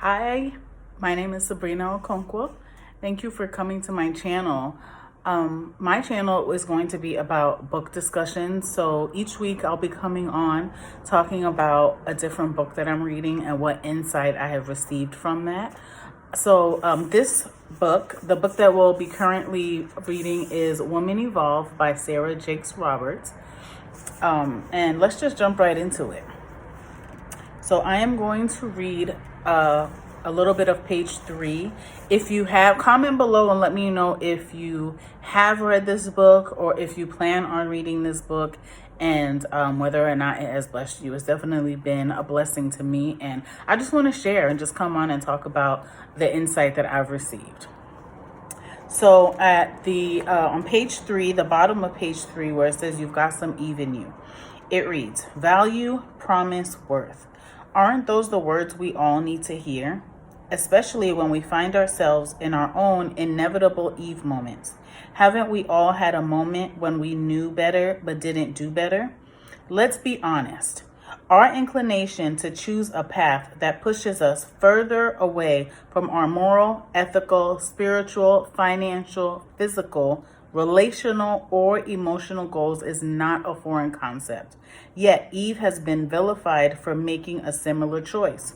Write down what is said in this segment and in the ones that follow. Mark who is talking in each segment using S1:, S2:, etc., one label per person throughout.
S1: Hi, my name is Sabrina Okonkwo. Thank you for coming to my channel. My channel is going to be about book discussions. So each week I'll be coming on talking about a different book that I'm reading and what insight I have received from that. So this book, the book that we'll be currently reading is Women Evolve by Sarah Jakes Roberts. And let's just jump right into it. So I am going to read a little bit of page 3. If you have, comment below and let me know if you have read this book or if you plan on reading this book, and whether or not it has blessed you. It's definitely been a blessing to me, and I just want to share and just come on and talk about the insight that I've received. So at the on page 3, the bottom of page 3, where it says you've got some even you, it reads, value, promise, worth. Aren't those the words we all need to hear? Especially when we find ourselves in our own inevitable Eve moments. Haven't we all had a moment when we knew better but didn't do better? Let's be honest. Our inclination to choose a path that pushes us further away from our moral, ethical, spiritual, financial, physical, relational, or emotional goals is not a foreign concept. Yet Eve has been vilified for making a similar choice.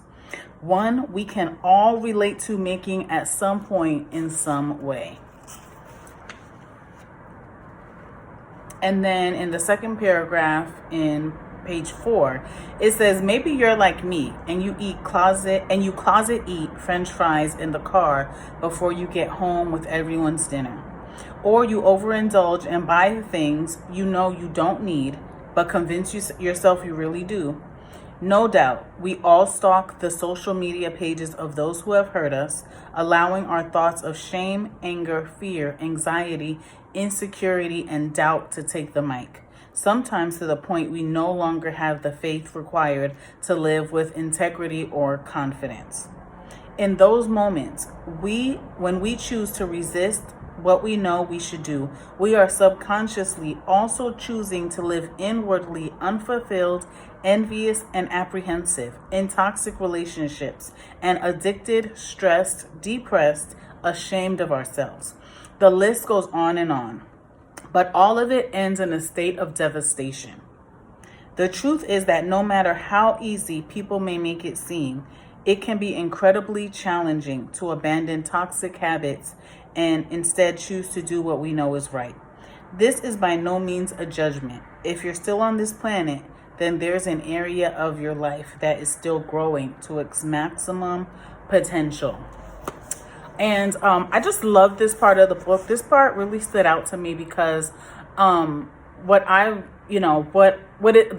S1: One we can all relate to making at some point in some way. And then in the second paragraph in page 4, it says, maybe you're like me and you closet eat French fries in the car before you get home with everyone's dinner. Or you overindulge and buy things you know you don't need, but convince yourself you really do. No doubt, we all stalk the social media pages of those who have hurt us, allowing our thoughts of shame, anger, fear, anxiety, insecurity, and doubt to take the mic. Sometimes to the point we no longer have the faith required to live with integrity or confidence. In those moments, when we choose to resist what we know we should do, we are subconsciously also choosing to live inwardly unfulfilled, envious, and apprehensive, in toxic relationships, and addicted, stressed, depressed, ashamed of ourselves. The list goes on and on, but all of it ends in a state of devastation. The truth is that no matter how easy people may make it seem, it can be incredibly challenging to abandon toxic habits and instead choose to do what we know is right. This is by no means a judgment. If you're still on this planet, then there's an area of your life that is still growing to its maximum potential. And I just love this part of the book. This part really stood out to me because the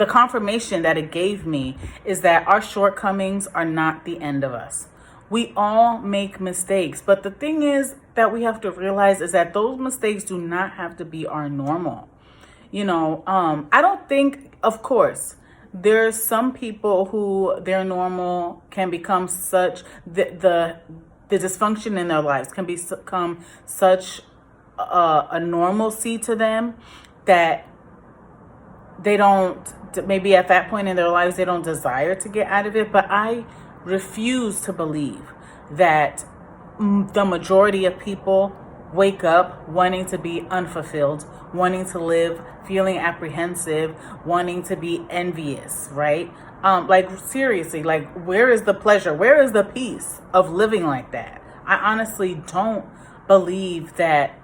S1: confirmation that it gave me is that our shortcomings are not the end of us. We all make mistakes, but the thing is that we have to realize is that those mistakes do not have to be our normal. I don't think, of course, there's some people who their normal can become such, the dysfunction in their lives can become such a normalcy to them that they don't, maybe at that point in their lives, they don't desire to get out of it. But I refuse to believe that the majority of people wake up wanting to be unfulfilled, wanting to live, feeling apprehensive, wanting to be envious, right? Like seriously, like where is the pleasure? Where is the peace of living like that? I honestly don't believe that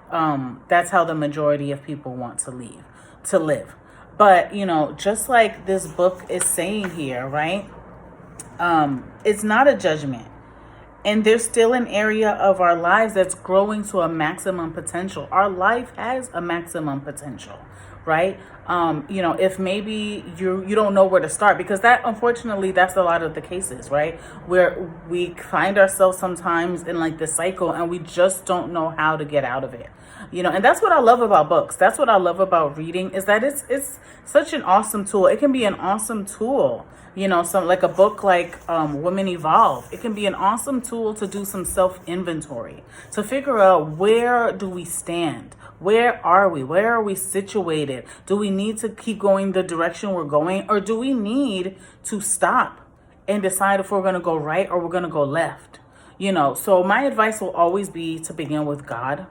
S1: that's how the majority of people want to live. But, just like this book is saying here, right? It's not a judgment. And there's still an area of our lives that's growing to a maximum potential. Our life has a maximum potential, right? If maybe you don't know where to start, because unfortunately, that's a lot of the cases, right? Where we find ourselves sometimes in like this cycle and we just don't know how to get out of it. And that's what I love about books. That's what I love about reading, is that it's such an awesome tool. It can be an awesome tool. Some like a book like Women Evolve. It can be an awesome tool to do some self-inventory, to figure out where do we stand? Where are we? Where are we situated? Do we need to keep going the direction we're going, or do we need to stop and decide if we're going to go right or we're going to go left. You know, so my advice will always be to begin with God,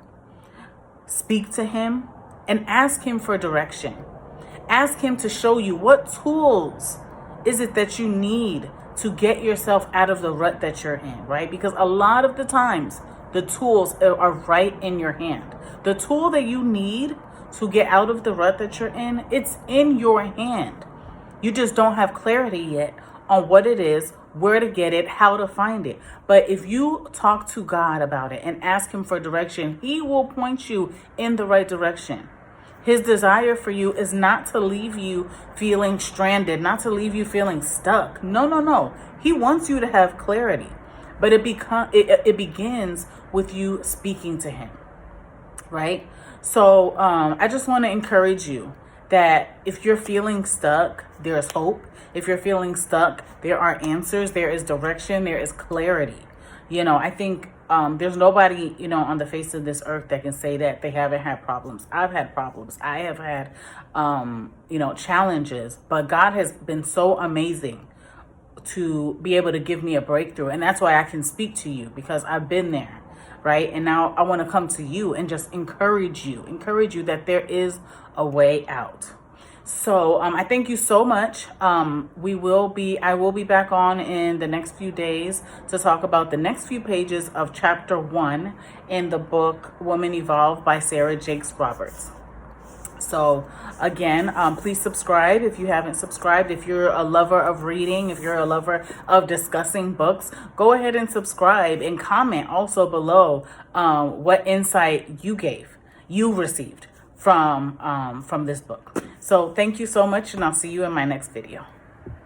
S1: speak to him, and ask him for direction. Ask him to show you what tools is it that you need to get yourself out of the rut that you're in, right? Because a lot of the times the tools are right in your hand. The tool that you need to get out of the rut that you're in, it's in your hand. You just don't have clarity yet on what it is, where to get it, how to find it. But if you talk to God about it and ask him for direction, he will point you in the right direction. His desire for you is not to leave you feeling stranded, not to leave you feeling stuck. No, no, no. He wants you to have clarity. But it begins with you speaking to him, right? So I just want to encourage you that if you're feeling stuck, there's hope. If you're feeling stuck, there are answers, there is direction, there is clarity. You know, I think there's nobody, you know, on the face of this earth that can say that they haven't had problems. I've had problems. I have had, you know, challenges, but God has been so amazing to be able to give me a breakthrough. And that's why I can speak to you, because I've been there, right? And now I want to come to you and just encourage you that there is a way out. So I thank you so much. I will be back on in the next few days to talk about the next few pages of chapter 1 in the book Woman Evolve by Sarah Jakes Roberts. So again, please subscribe if you haven't subscribed. If you're a lover of reading, if you're a lover of discussing books, go ahead and subscribe and comment also below what insight you received from this book. So thank you so much, and I'll see you in my next video.